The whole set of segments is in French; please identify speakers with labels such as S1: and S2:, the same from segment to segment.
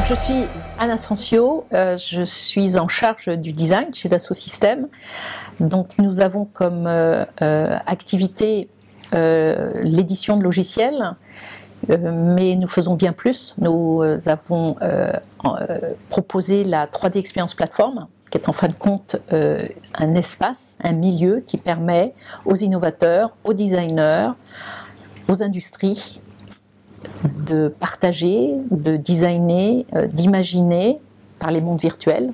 S1: Je suis Anne Asensio, je suis en charge du design chez Dassault Systèmes. Donc nous avons comme activité l'édition de logiciels, mais nous faisons bien plus. Nous avons proposé la 3D Experience Platform, qui est en fin de compte un espace, un milieu qui permet aux innovateurs, aux designers, aux industries de partager, de designer, d'imaginer par les mondes virtuels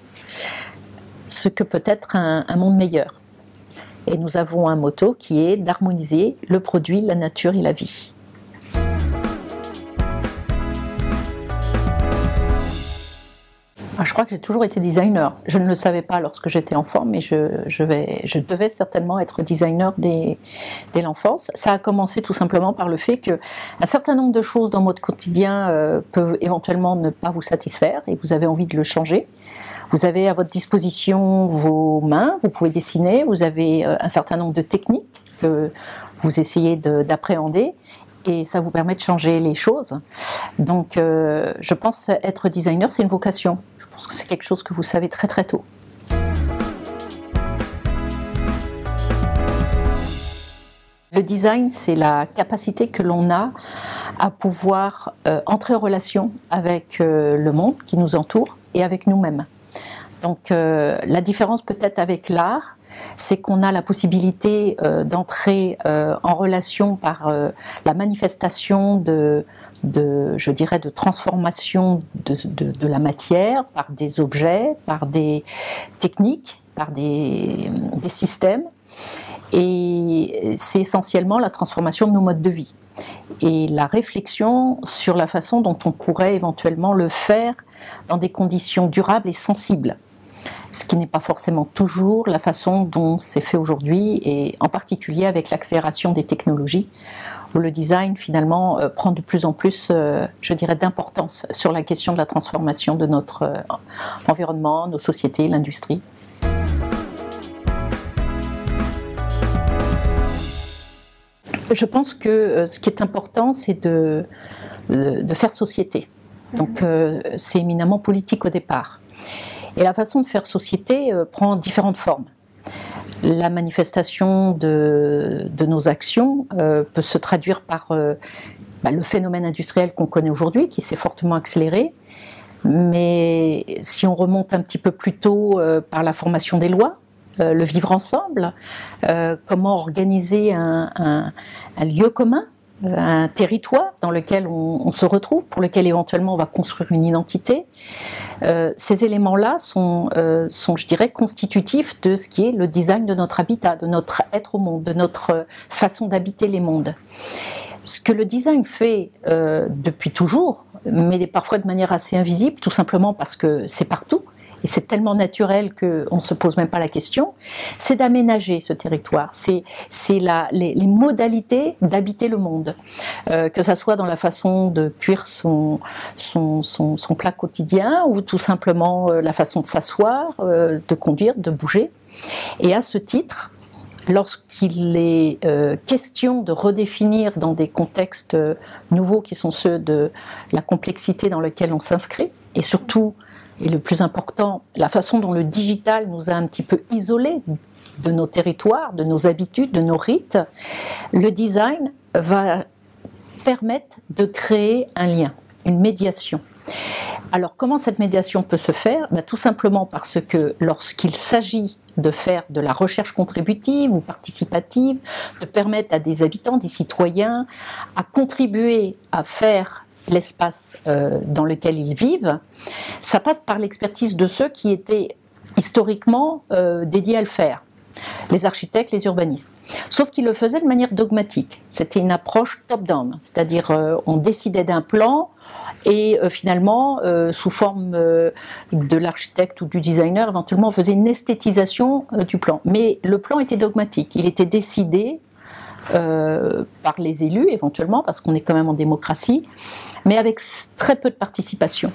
S1: ce que peut être un monde meilleur. Et nous avons un motto qui est d'harmoniser le produit, la nature et la vie. Je crois que j'ai toujours été designer. Je ne le savais pas lorsque j'étais enfant, mais je devais certainement être designer dès l'enfance. Ça a commencé tout simplement par le fait qu'un certain nombre de choses dans votre quotidien peuvent éventuellement ne pas vous satisfaire et vous avez envie de le changer. Vous avez à votre disposition vos mains, vous pouvez dessiner, vous avez un certain nombre de techniques que vous essayez d'appréhender. Et ça vous permet de changer les choses. Donc je pense être designer, c'est une vocation. Je pense que c'est quelque chose que vous savez très très tôt. Le design, c'est la capacité que l'on a à pouvoir entrer en relation avec le monde qui nous entoure et avec nous-mêmes. Donc la différence peut-être avec l'art, c'est qu'on a la possibilité d'entrer en relation par la manifestation je dirais, de transformation de la matière, par des objets, par des techniques, par des systèmes. Et c'est essentiellement la transformation de nos modes de vie. Et la réflexion sur la façon dont on pourrait éventuellement le faire dans des conditions durables et sensibles. Ce qui n'est pas forcément toujours la façon dont c'est fait aujourd'hui, et en particulier avec l'accélération des technologies, où le design finalement prend de plus en plus, je dirais, d'importance sur la question de la transformation de notre environnement, nos sociétés, l'industrie. Je pense que ce qui est important, c'est de faire société. Donc c'est éminemment politique au départ. Et la façon de faire société prend différentes formes. La manifestation de nos actions peut se traduire par le phénomène industriel qu'on connaît aujourd'hui, qui s'est fortement accéléré. Mais si on remonte un petit peu plus tôt par la formation des lois, le vivre ensemble, comment organiser un lieu commun, un territoire dans lequel on se retrouve, pour lequel éventuellement on va construire une identité. Ces éléments-là sont, je dirais, constitutifs de ce qui est le design de notre habitat, de notre être au monde, de notre façon d'habiter les mondes. Ce que le design fait depuis toujours, mais parfois de manière assez invisible, tout simplement parce que c'est partout, et c'est tellement naturel qu'on ne se pose même pas la question, c'est d'aménager ce territoire, c'est les modalités d'habiter le monde, que ça soit dans la façon de cuire son plat quotidien, ou tout simplement la façon de s'asseoir, de conduire, de bouger. Et à ce titre, lorsqu'il est question de redéfinir dans des contextes nouveaux qui sont ceux de la complexité dans laquelle on s'inscrit, et surtout, et le plus important, la façon dont le digital nous a un petit peu isolés de nos territoires, de nos habitudes, de nos rites, le design va permettre de créer un lien, une médiation. Alors comment cette médiation peut se faire ? Tout simplement parce que lorsqu'il s'agit de faire de la recherche contributive ou participative, de permettre à des habitants, des citoyens, à contribuer à faire l'espace dans lequel ils vivent, ça passe par l'expertise de ceux qui étaient historiquement dédiés à le faire, les architectes, les urbanistes. Sauf qu'ils le faisaient de manière dogmatique. C'était une approche top-down, c'est-à-dire on décidait d'un plan et finalement, sous forme de l'architecte ou du designer, éventuellement on faisait une esthétisation du plan. Mais le plan était dogmatique, il était décidé par les élus éventuellement, parce qu'on est quand même en démocratie, mais avec très peu de participation.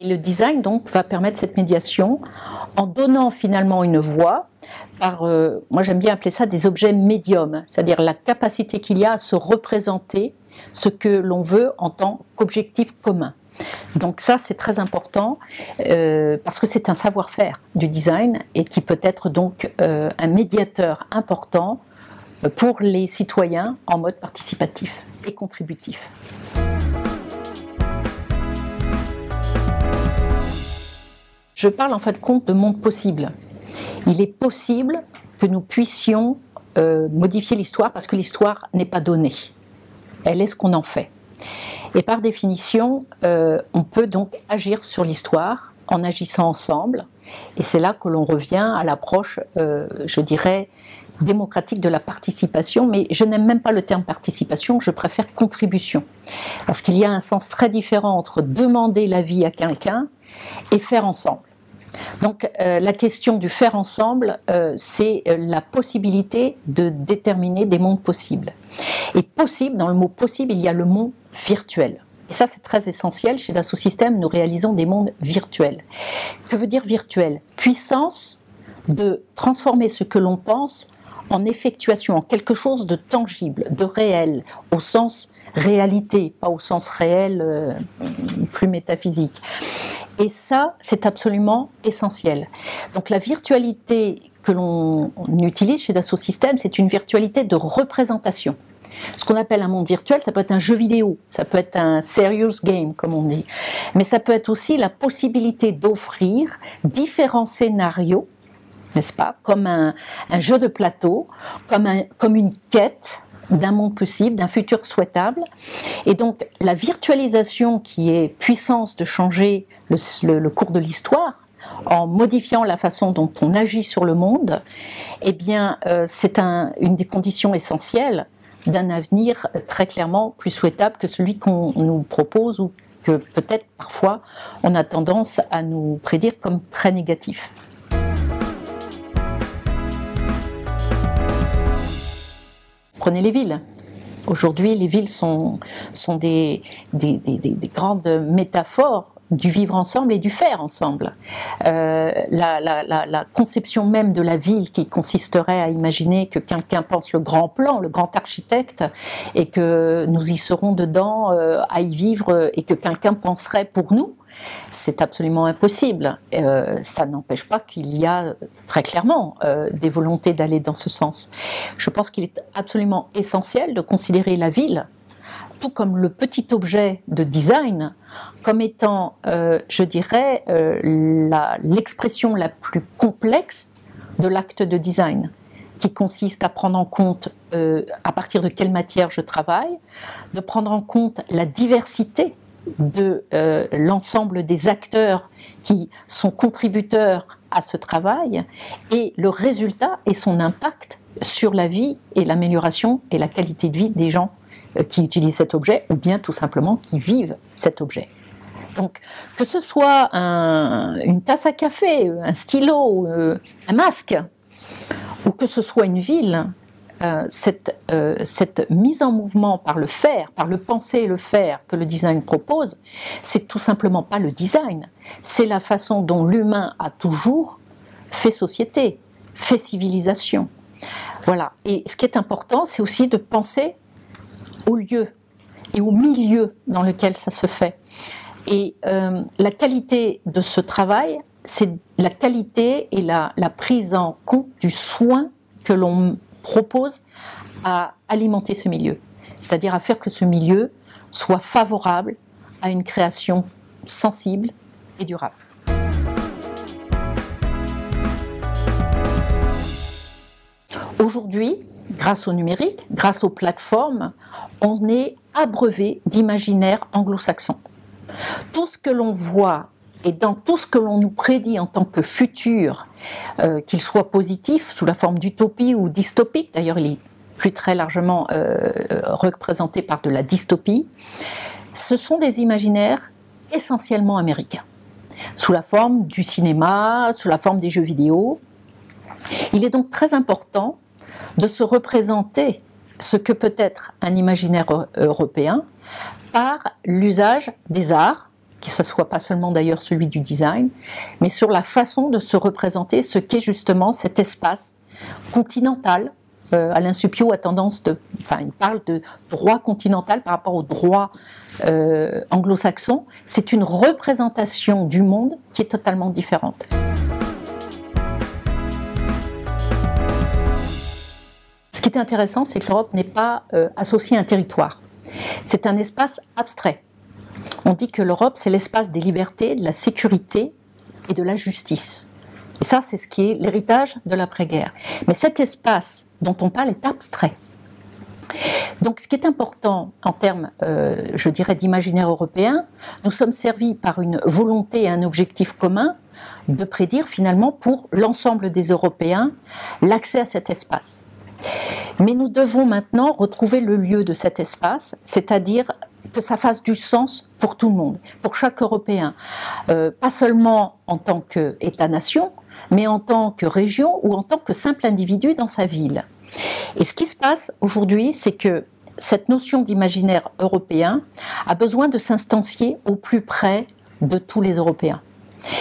S1: Et le design donc va permettre cette médiation en donnant finalement une voix par, moi j'aime bien appeler ça des objets médiums, c'est-à-dire la capacité qu'il y a à se représenter ce que l'on veut en tant qu'objectif commun. Donc ça, c'est très important parce que c'est un savoir-faire du design et qui peut être donc un médiateur important pour les citoyens en mode participatif et contributif. Je parle en fin de compte de monde possible. Il est possible que nous puissions modifier l'histoire parce que l'histoire n'est pas donnée. Elle est ce qu'on en fait. Et par définition, on peut donc agir sur l'histoire en agissant ensemble. Et c'est là que l'on revient à l'approche, je dirais, démocratique de la participation. Mais je n'aime même pas le terme participation, je préfère contribution. Parce qu'il y a un sens très différent entre demander l'avis à quelqu'un et faire ensemble. Donc la question du faire ensemble, c'est la possibilité de déterminer des mondes possibles. Et possible, dans le mot possible, il y a le monde virtuel. Et ça, c'est très essentiel. Chez Dassault Systèmes, nous réalisons des mondes virtuels. Que veut dire virtuel? Puissance de transformer ce que l'on pense en effectuation, en quelque chose de tangible, de réel, au sens réalité, pas au sens réel plus métaphysique. Et ça, c'est absolument essentiel. Donc la virtualité que l'on utilise chez Dassault Systèmes, c'est une virtualité de représentation. Ce qu'on appelle un monde virtuel, ça peut être un jeu vidéo, ça peut être un serious game, comme on dit. Mais ça peut être aussi la possibilité d'offrir différents scénarios, n'est-ce pas, comme un jeu de plateau, comme une quête d'un monde possible, d'un futur souhaitable. Et donc la virtualisation qui est puissance de changer le cours de l'histoire en modifiant la façon dont on agit sur le monde, eh bien c'est une des conditions essentielles d'un avenir très clairement plus souhaitable que celui qu'on nous propose ou que peut-être parfois on a tendance à nous prédire comme très négatif. Prenez les villes. Aujourd'hui, les villes sont des grandes métaphores du vivre ensemble et du faire ensemble. La conception même de la ville qui consisterait à imaginer que quelqu'un pense le grand plan, le grand architecte, et que nous y serons dedans à y vivre et que quelqu'un penserait pour nous, c'est absolument impossible. Ça n'empêche pas qu'il y a très clairement des volontés d'aller dans ce sens. Je pense qu'il est absolument essentiel de considérer la ville, tout comme le petit objet de design, comme étant, je dirais, l'expression la plus complexe de l'acte de design, qui consiste à prendre en compte à partir de quelle matière je travaille, de prendre en compte la diversité de l'ensemble des acteurs qui sont contributeurs à ce travail et le résultat et son impact sur la vie et l'amélioration et la qualité de vie des gens qui utilisent cet objet ou bien tout simplement qui vivent cet objet. Donc que ce soit une tasse à café, un stylo, un masque ou que ce soit une ville, cette mise en mouvement par le faire, par le penser et le faire que le design propose, c'est tout simplement pas le design, c'est la façon dont l'humain a toujours fait société, fait civilisation. Voilà. Et ce qui est important, c'est aussi de penser au lieu et au milieu dans lequel ça se fait. Et la qualité de ce travail, c'est la qualité et la prise en compte du soin que l'on propose à alimenter ce milieu, c'est-à-dire à faire que ce milieu soit favorable à une création sensible et durable. Aujourd'hui, grâce au numérique, grâce aux plateformes, on est abreuvé d'imaginaire anglo-saxon. Tout ce que l'on voit et dans tout ce que l'on nous prédit en tant que futur, qu'il soit positif sous la forme d'utopie ou dystopique, d'ailleurs il est plus très largement représenté par de la dystopie, ce sont des imaginaires essentiellement américains, sous la forme du cinéma, sous la forme des jeux vidéo. Il est donc très important de se représenter ce que peut être un imaginaire européen par l'usage des arts, que ce ne soit pas seulement d'ailleurs celui du design, mais sur la façon de se représenter ce qu'est justement cet espace continental, Alain Supiot a tendance il parle de droit continental par rapport au droit anglo-saxon. C'est une représentation du monde qui est totalement différente. Ce qui est intéressant, c'est que l'Europe n'est pas associée à un territoire. C'est un espace abstrait. On dit que l'Europe, c'est l'espace des libertés, de la sécurité et de la justice. Et ça, c'est ce qui est l'héritage de l'après-guerre. Mais cet espace dont on parle est abstrait. Donc, ce qui est important en termes, je dirais, d'imaginaire européen, nous sommes servis par une volonté et un objectif commun de prédire finalement pour l'ensemble des Européens l'accès à cet espace. Mais nous devons maintenant retrouver le lieu de cet espace, c'est-à-dire que ça fasse du sens pour tout le monde, pour chaque Européen, pas seulement en tant qu'État-nation, mais en tant que région ou en tant que simple individu dans sa ville. Et ce qui se passe aujourd'hui, c'est que cette notion d'imaginaire européen a besoin de s'instancier au plus près de tous les Européens.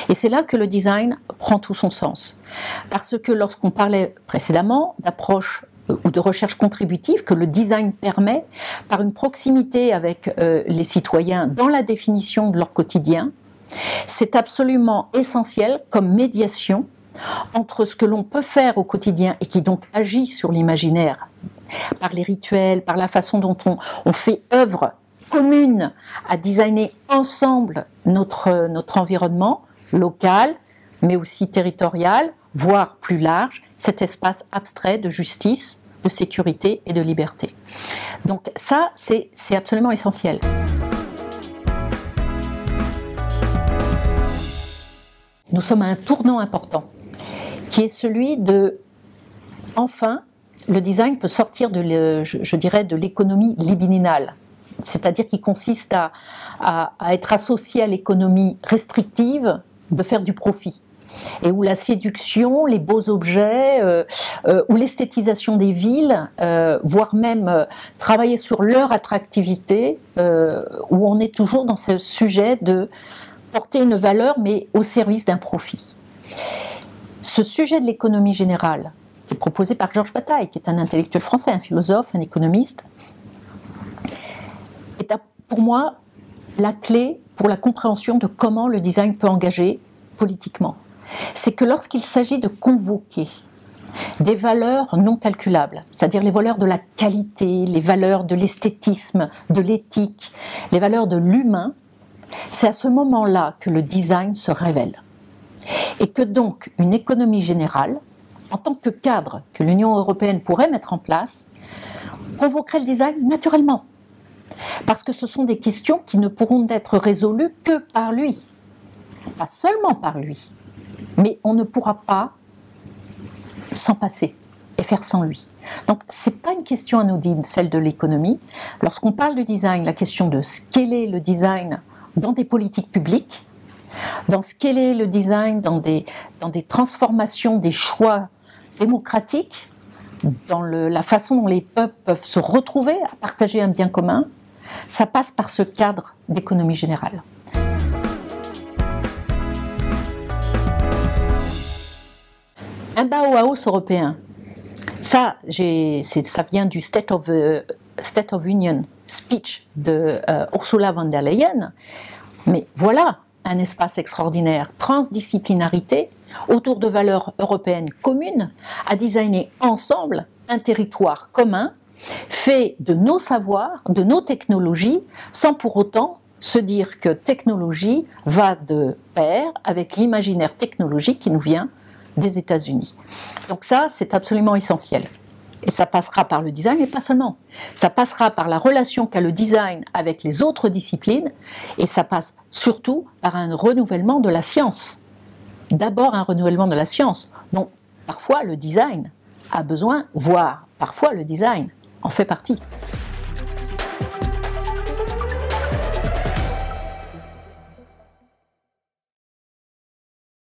S1: Et c'est là que le design prend tout son sens. Parce que lorsqu'on parlait précédemment d'approche ou de recherche contributive que le design permet, par une proximité avec les citoyens dans la définition de leur quotidien, c'est absolument essentiel comme médiation entre ce que l'on peut faire au quotidien et qui donc agit sur l'imaginaire, par les rituels, par la façon dont on fait œuvre commune à designer ensemble notre environnement local, mais aussi territorial, voire plus large, cet espace abstrait de justice, de sécurité et de liberté. Donc ça, c'est absolument essentiel. Nous sommes à un tournant important, qui est celui de, enfin, le design peut sortir je dirais, de l'économie libidinale, c'est-à-dire qui consiste à être associé à l'économie restrictive, de faire du profit, et où la séduction, les beaux objets, ou l'esthétisation des villes, voire même travailler sur leur attractivité, où on est toujours dans ce sujet de porter une valeur, mais au service d'un profit. Ce sujet de l'économie générale, qui est proposé par Georges Bataille, qui est un intellectuel français, un philosophe, un économiste, est pour moi la clé pour la compréhension de comment le design peut engager politiquement. C'est que lorsqu'il s'agit de convoquer des valeurs non calculables, c'est-à-dire les valeurs de la qualité, les valeurs de l'esthétisme, de l'éthique, les valeurs de l'humain, c'est à ce moment-là que le design se révèle. Et que donc une économie générale, en tant que cadre que l'Union européenne pourrait mettre en place, convoquerait le design naturellement. Parce que ce sont des questions qui ne pourront être résolues que par lui. Pas seulement par lui, mais on ne pourra pas s'en passer et faire sans lui. Donc ce n'est pas une question anodine, celle de l'économie. Lorsqu'on parle de design, la question de ce qu'est le design dans des politiques publiques, dans ce qu'est le design dans des transformations des choix démocratiques, dans la façon dont les peuples peuvent se retrouver à partager un bien commun, ça passe par ce cadre d'économie générale. Un Bauhaus européen, ça vient du State of Union speech de Ursula von der Leyen, mais voilà un espace extraordinaire, transdisciplinarité, autour de valeurs européennes communes, à designer ensemble un territoire commun, fait de nos savoirs, de nos technologies, sans pour autant se dire que technologie va de pair avec l'imaginaire technologique qui nous vient des États-Unis. Donc ça, c'est absolument essentiel. Et ça passera par le design, et pas seulement. Ça passera par la relation qu'a le design avec les autres disciplines, et ça passe surtout par un renouvellement de la science. D'abord un renouvellement de la science. Donc parfois le design a besoin, voire parfois le design en fait partie.